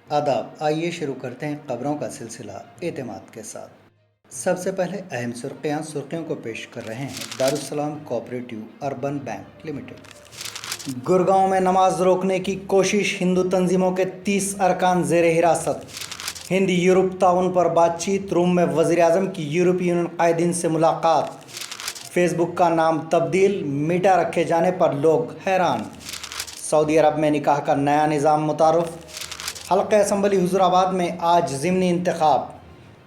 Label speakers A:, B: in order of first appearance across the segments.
A: आदाब। आइए शुरू करते हैं खबरों का सिलसिला एतमाद के साथ। सबसे पहले अहम सुर्खियों को पेश कर रहे हैं Darussalam cooperative urban bank limited. Gurgaon में नमाज रोकने की कोशिश, हिंदू तंजीमों के 30 अरकान जेर हिरासत। हिंद यूरोप ताउन पर बातचीत, रोम में वज़ीर आज़म की यूरोपीय यूनियन कायदीन से मुलाकात। फेसबुक का नाम तब्दील, मीटा रखे जाने पर लोग हैरान। सऊदी अरब में निकाह का नया निज़ाम मुतारुफ। हल्का असम्बली हुजूराबाद में आज ज़िमनी इंतखाब।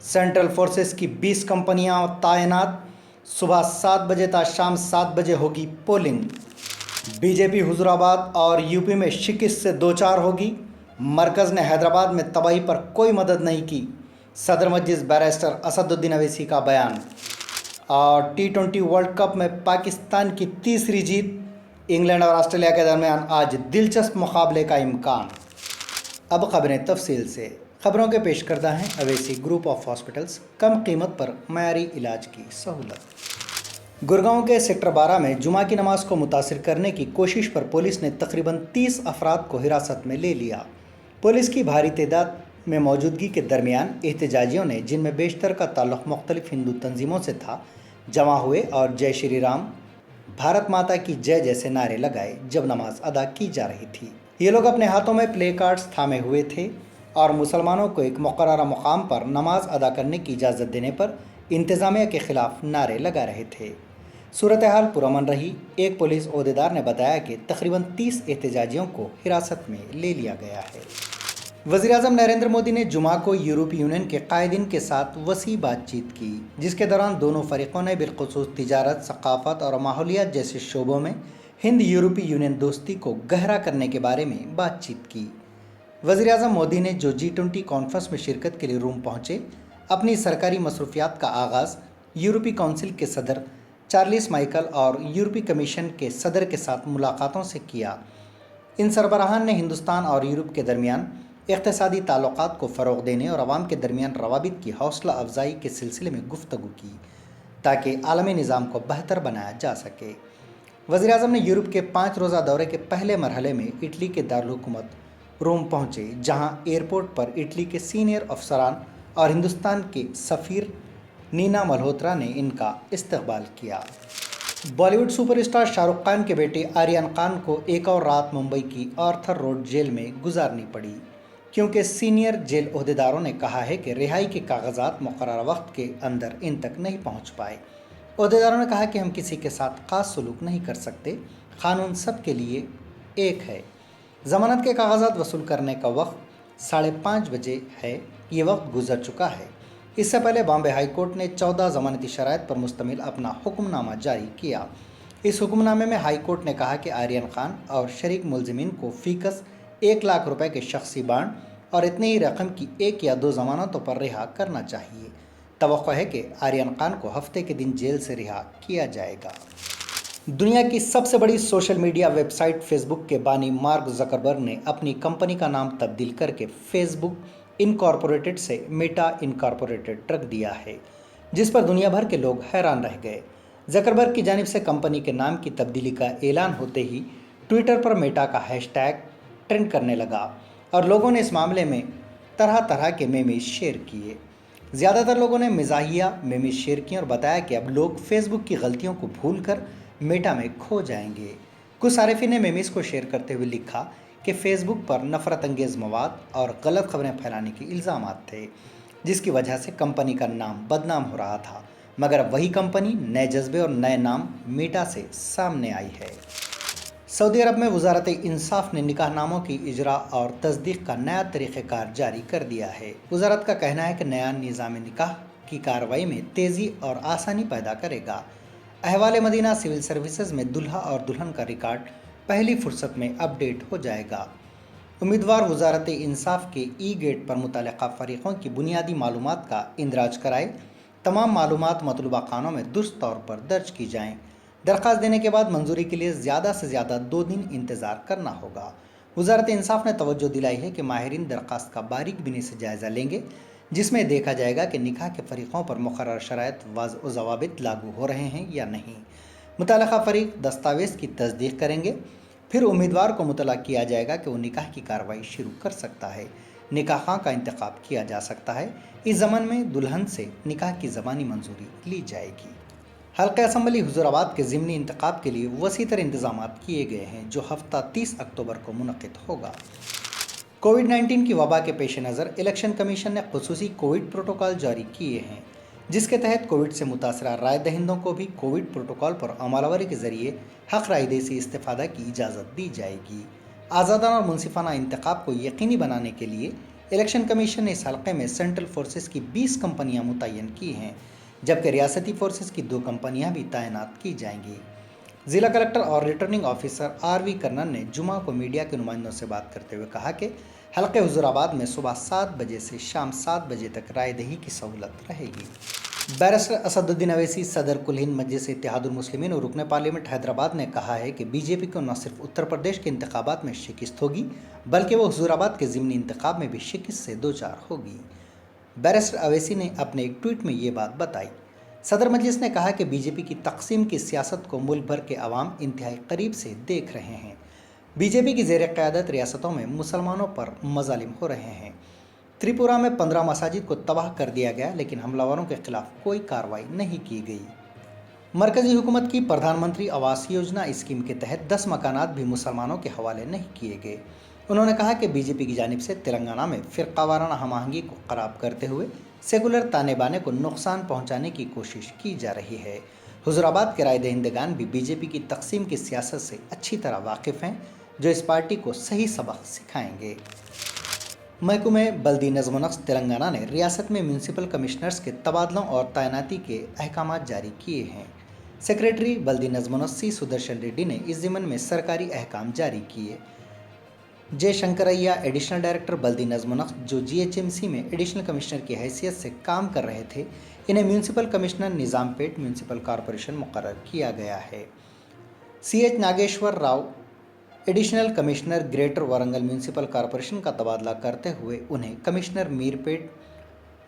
A: सेंट्रल फोर्सेस की 20 कंपनियां तैनात। सुबह 7 बजे तक शाम 7 बजे होगी पोलिंग। बीजेपी हुजूराबाद और यूपी में शिकस्त से दो चार होगी। मरकज़ ने हैदराबाद में तबाही पर कोई मदद नहीं की, सदर मजलिस बैरिस्टर असदुद्दीन अवैसी का बयान। और T20 वर्ल्ड कप में पाकिस्तान की तीसरी जीत। इंग्लैंड और ऑस्ट्रेलिया के दरमियान आज दिलचस्प मुकाबले का इम्कान। अब खबरें तफसील से। खबरों के पेश करता है अवैसी ग्रुप ऑफ हॉस्पिटल्स, कम कीमत पर मयारी इलाज की सहूलत। गुड़गांव के सेक्टर 12 में जुमा की नमाज को मुतासिर करने की कोशिश पर पुलिस ने तकरीबन 30 अफराद को हिरासत में ले लिया। पुलिस की भारी तादाद में मौजूदगी के दरमियान एहतजाजियों ने, जिनमें बेशतर का ताल्लुक़ मुख्तलिफ हिंदू तंजीमों से था, जमा हुए और जय श्री राम, भारत माता की जय जैसे नारे लगाए जब नमाज अदा की जा रही थी। ये लोग अपने हाथों में प्ले कार्ड्स थामे हुए थे और मुसलमानों को एक मुकर्ररा मुकाम पर नमाज अदा करने की इजाज़त देने पर इंतज़ामिया के ख़िलाफ़ नारे लगा रहे थे। सूरत हाल पुरअमन रही। एक पुलिस ओहदेदार ने बताया कि तकरीबन 30 एहतजाजियों को हिरासत में ले लिया गया है। वज़ीर आज़म नरेंद्र मोदी ने जुमा को यूरोपीय यूनियन के कायदीन के साथ वसी बातचीत की, जिसके दौरान दोनों फ़रीक़ों ने बिलख़ुसूस तिजारत, सक़ाफ़त और माहौलियात जैसे शोबों में हिंद यूरोपीय यूनियन दोस्ती को गहरा करने के बारे में बातचीत की। वज़ीर आज़म मोदी ने जो G20 कॉन्फ्रेंस में शिरकत के लिए रोम पहुँचे, अपनी सरकारी मसरूफियात का आगाज़ यूरोपीय काउंसिल के सदर चार्ल्स माइकल और यूरोपीय कमीशन के सदर के साथ मुलाकातों से किया। इन सरबराहान ने हिंदुस्तान और यूरोप के दरमियान इक़्तिसादी ताल्लुक़ात को फ़रोग़ देने और अवाम के दरमियान रवाबित की हौसला अफजाई के सिलसिले में गुफ्तगू की, ताकि आलमी निज़ाम को बेहतर बनाया जा सके। वज़ीर आज़म ने यूरोप के 5 रोज़ा दौरे के पहले मरहले में इटली के दारुल हुकूमत रोम पहुँचे, जहाँ एयरपोर्ट पर इटली के सीनियर अफसरान और हिंदुस्तान के सफ़ीर नीना मल्होत्रा ने इनका इस्तकबाल किया। बॉलीवुड सुपरस्टार शाहरुख खान के बेटे आर्यन खान को एक और रात मुंबई की आर्थर रोड जेल में गुजारनी पड़ी, क्योंकि सीनियर जेल ओहदेदारों ने कहा है कि रिहाई के कागजात मुकर्रर वक्त के अंदर इन तक नहीं पहुंच पाए। ओहदेदारों ने कहा कि हम किसी के साथ ख़ास सलूक नहीं कर सकते, क़ानून सब के लिए एक है। ज़मानत के कागजात वसूल करने का वक्त 5:30 बजे है, ये वक्त गुजर चुका है। इससे पहले बॉम्बे हाई कोर्ट ने 14 ज़मानती शराइत पर मुश्तमिल अपना हुक्मनामा जारी किया। इस हुक्मनामे में हाई कोर्ट ने कहा कि आर्यन खान और शरीक मुलजिमीन को फ़ीकस 1 लाख रुपए के शख्सी बांड और इतनी ही रकम की 1 या 2 ज़मानतों पर रिहा करना चाहिए। तवक्को है कि आर्यन खान को हफ्ते के दिन जेल से रिहा किया जाएगा। दुनिया की सबसे बड़ी सोशल मीडिया वेबसाइट फेसबुक के बानी मार्क ज़करबर्ग ने अपनी कंपनी का नाम तब्दील करके फेसबुक इनकॉर्पोरेटेड से मेटा इनकॉर्पोरेटेड रख दिया है, जिस पर दुनिया भर के लोग हैरान रह गए। ज़करबर्ग की जानिब से कंपनी के नाम की तब्दीली का ऐलान होते ही ट्विटर पर मेटा का हैशटैग ट्रेंड करने लगा और लोगों ने इस मामले में तरह तरह के मेमेज शेयर किए। ज़्यादातर लोगों ने मिजाहिया मेमेज शेयर किए और बताया कि अब लोग फेसबुक की गलतियों को भूलकर मेटा में खो जाएंगे। कुछ सारिफिन ने मेमेज को शेयर करते हुए लिखा कि फेसबुक पर नफ़रत अंगेज़ मवाद और गलत खबरें फैलाने के इल्ज़ामात थे, जिसकी वजह से कंपनी का नाम बदनाम हो रहा था। मगर अब वही कंपनी नए जज्बे और नए नाम मेटा से सामने आई है। सऊदी अरब में वज़ारत इंसाफ ने निकाहनामों की इजरा और तस्दीक का नया तरीक़ेकार जारी कर दिया है। वज़ारत का कहना है कि नया निज़ाम निकाह की कार्रवाई में तेज़ी और आसानी पैदा करेगा। अहवाल मदीना सिविल सर्विसेज में दुल्हा और दुल्हन का रिकॉर्ड पहली फुर्सत में अपडेट हो जाएगा। उम्मीदवार वज़ारत इंसाफ के ई गेट पर मुतल्लिक़ा फ़रीक़ों की बुनियादी मालूमात का इंदराज कराए। तमाम मालूमात मतलूबा खानों में दुरुस्त तौर पर दर्ज की जाएँ। दरख्वास्त देने के बाद मंजूरी के लिए ज़्यादा से ज़्यादा 2 दिन इंतज़ार करना होगा। वज़ारत इंसाफ ने तवज्जो दिलाई है कि माहिरीन दरख्वास्त का बारीक बीनी से जायज़ा लेंगे, जिसमें देखा जाएगा कि निकाह के फ़रीक़ों पर मुक़र्रर शराइत व ज़वाबित लागू हो रहे हैं या नहीं। मुतल्लिक़ा फ़रीक़ दस्तावेज़ की तस्दीक करेंगे, फिर उम्मीदवार को मुतला किया जाएगा कि वो निकाह की कार्रवाई शुरू कर सकता है। نکاح خاں کا انتخاب کیا جا سکتا ہے۔ اس ضمن میں دلہن سے نکاح کی زبانی منظوری لی جائے گی۔ حلقہ اسمبلی حضور آباد کے ضمنی انتخاب کے لیے وسیع تر انتظامات کیے گئے ہیں، جو ہفتہ 30 اکتوبر کو منعقد ہوگا۔ کووڈ-19 کی وبا کے پیش نظر الیکشن کمیشن نے خصوصی کووڈ پروٹوکول جاری کیے ہیں، جس کے تحت کووڈ سے متاثرہ رائے دہندوں کو بھی کووڈ پروٹوکول پر عمل آوری کے ذریعے حق رائے دہی سے استفادہ کی اجازت دی جائے گی۔ آزادانہ اور منصفانہ انتخاب کو یقینی بنانے کے لیے الیکشن کمیشن نے اس حلقے میں سینٹرل فورسز کی 20 کمپنیاں متعین کی ہیں، جبکہ ریاستی فورسز کی 2 کمپنیاں بھی تعینات کی جائیں گی۔ ضلع کلکٹر اور ریٹرننگ آفیسر آر.وی. کرنن نے جمعہ کو میڈیا کے نمائندوں سے بات کرتے ہوئے کہا کہ حلقے حضور آباد میں صبح 7 بجے سے شام 7 بجے تک رائے دہی کی سہولت رہے گی۔ بیرسٹر اسد الدین اویسی، صدر کل ہند مجلس اتحاد المسلمین اور رکن پارلیمنٹ حیدرآباد نے کہا ہے کہ بی جے پی کو نہ صرف اتر پردیش کے انتخابات میں شکست ہوگی، بلکہ وہ حضور آباد کے ضمنی انتخاب میں بھی شکست سے دوچار ہوگی۔ بیرسٹر اویسی نے اپنے ایک ٹویٹ میں یہ بات بتائی۔ صدر مجلس نے کہا کہ بی جے پی کی تقسیم کی سیاست کو ملک بھر کے عوام انتہائی قریب سے دیکھ رہے ہیں۔ بی جے پی کی زیر قیادت ریاستوں میں مسلمانوں پر مظالم ہو رہے ہیں۔ تریپورہ میں 15 مساجد کو تباہ کر دیا گیا، لیکن حملہ آوروں کے خلاف کوئی کارروائی نہیں کی گئی۔ مرکزی حکومت کی پردھان منتری آواس یوجنا اسکیم کے تحت 10 مکانات بھی مسلمانوں کے حوالے نہیں کیے گئے۔ انہوں نے کہا کہ بی جے پی کی جانب سے تلنگانہ میں فرقہ وارانہ ہم آہنگی کو خراب کرتے ہوئے سیکولر تانے بانے کو نقصان پہنچانے کی کوشش کی جا رہی ہے۔ حضور آباد کے رائے دہندگان بھی بی جے پی کی تقسیم کی سیاست سے اچھی طرح واقف ہیں، جو اس پارٹی کو صحیح سبق سکھائیں گے۔ محکمہ بلدی نظم و نسق تلنگانہ نے ریاست میں میونسپل کمشنرز کے تبادلوں اور تعیناتی کے احکامات جاری کیے ہیں۔ سیکریٹری بلدی نظم و نسق سی سدرشن ریڈی نے اس ضمن میں سرکاری احکام جاری کیے۔ جے شنکریا، ایڈیشنل ڈائریکٹر بلدی نظم و نسق، جو جی ایچ ایم سی میں ایڈیشنل کمشنر کی حیثیت سے کام کر رہے تھے، انہیں میونسپل کمشنر نظام پیٹ میونسپل کارپوریشن مقرر کیا گیا ہے۔ C H Nageshwar Rao, additional commissioner greater Warangal municipal corporation کا تبادلہ کرتے ہوئے انہیں commissioner Meerpet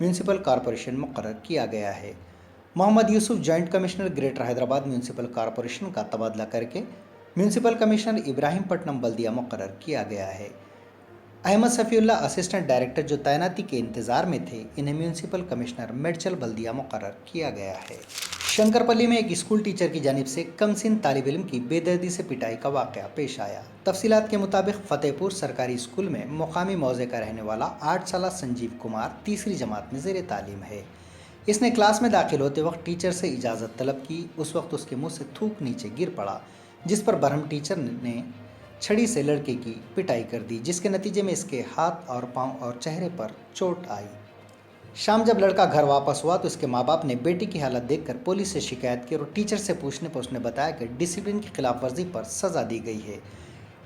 A: municipal corporation مقرر کیا گیا ہے۔ Mohammed Yousuf, joint commissioner greater Hyderabad municipal corporation کا تبادلہ کر کے میونسپل کمشنر ابراہیم پٹنم بلدیہ مقرر کیا گیا ہے۔ احمد صفی اللہ، اسسٹنٹ ڈائریکٹر، جو تعیناتی کے انتظار میں تھے، انہیں میونسپل کمشنر میڈچل بلدیہ مقرر کیا گیا ہے۔ شنکر پلی میں ایک اسکول ٹیچر کی جانب سے کم سن طالب علم کی بے دردی سے پٹائی کا واقعہ پیش آیا۔ تفصیلات کے مطابق فتح پور سرکاری اسکول میں مقامی موضع کا رہنے والا 8 سالہ سنجیو کمار تیسری جماعت میں زیر تعلیم ہے۔ اس نے کلاس میں داخل ہوتے وقت ٹیچر سے اجازت طلب کی۔ اس وقت اس کے منہ سے تھوک نیچے گر پڑا، جس پر برہم ٹیچر نے چھڑی سے لڑکے کی پٹائی کر دی، جس کے نتیجے میں اس کے ہاتھ اور پاؤں اور چہرے پر چوٹ آئی۔ شام جب لڑکا گھر واپس ہوا تو اس کے ماں باپ نے بیٹی کی حالت دیکھ کر پولیس سے شکایت کی اور ٹیچر سے پوچھنے پر اس نے بتایا کہ ڈسپلن کی خلاف ورزی پر سزا دی گئی ہے۔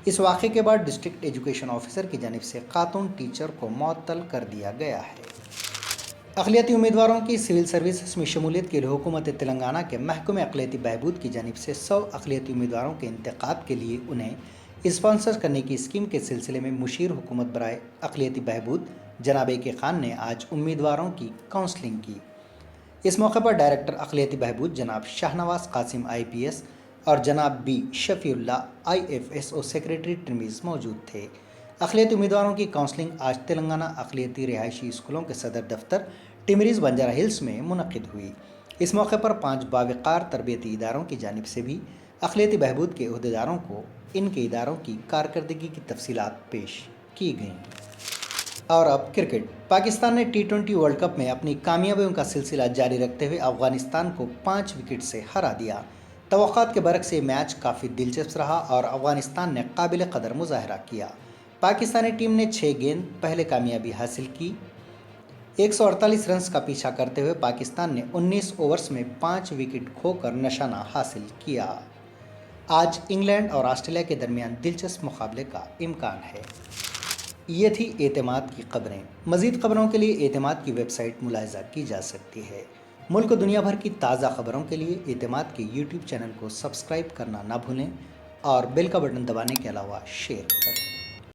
A: اس واقعے کے بعد ڈسٹرکٹ ایجوکیشن آفیسر کی جانب سے خاتون ٹیچر کو معطل کر دیا گیا ہے۔ اقلیتی امیدواروں کی سول سروسز میں شمولیت کے لیے حکومت تلنگانہ کے محکمہ اقلیتی بہبود کی جانب سے 100 اقلیتی امیدواروں کے انتخاب کے لیے انہیں اسپانسر کرنے کی اسکیم کے سلسلے میں مشیر حکومت برائے اقلیتی بہبود جناب اے کے خان نے آج امیدواروں کی کاؤنسلنگ کی۔ اس موقع پر ڈائریکٹر اقلیتی بہبود جناب شاہنواز قاسم IPS اور جناب بی شفیع اللہ IFS اور سیکریٹری ٹرمیز موجود تھے۔ اقلیتی امیدواروں کی کاؤنسلنگ آج تلنگانہ اقلیتی رہائشی اسکولوں کے صدر دفتر ٹیمریز بنجارہ ہلز میں منعقد ہوئی۔ اس موقع پر 5 باوقار تربیتی اداروں کی جانب سے بھی اقلیتی بہبود کے عہدیداروں کو ان کے اداروں کی کارکردگی کی تفصیلات پیش کی گئیں۔ اور اب کرکٹ۔ پاکستان نے T20 ورلڈ کپ میں اپنی کامیابیوں کا سلسلہ جاری رکھتے ہوئے افغانستان کو 5 وکٹ سے ہرا دیا۔ توقعات کے برعکس یہ میچ کافی دلچسپ رہا اور افغانستان نے قابل قدر مظاہرہ کیا۔ پاکستانی ٹیم نے 6 گیند پہلے کامیابی حاصل کی۔ 148 رنز کا پیچھا کرتے ہوئے پاکستان نے 19 اوورز میں 5 وکٹ کھو کر نشانہ حاصل کیا۔ آج انگلینڈ اور آسٹریلیا کے درمیان دلچسپ مقابلے کا امکان ہے۔ یہ تھی اعتماد کی خبریں۔ مزید خبروں کے لیے اعتماد کی ویب سائٹ ملاحظہ کی جا سکتی ہے۔ ملک و دنیا بھر کی تازہ خبروں کے لیے اعتماد کے YouTube چینل کو سبسکرائب کرنا نہ بھولیں اور بیل کا بٹن دبانے کے علاوہ شیئر کریں۔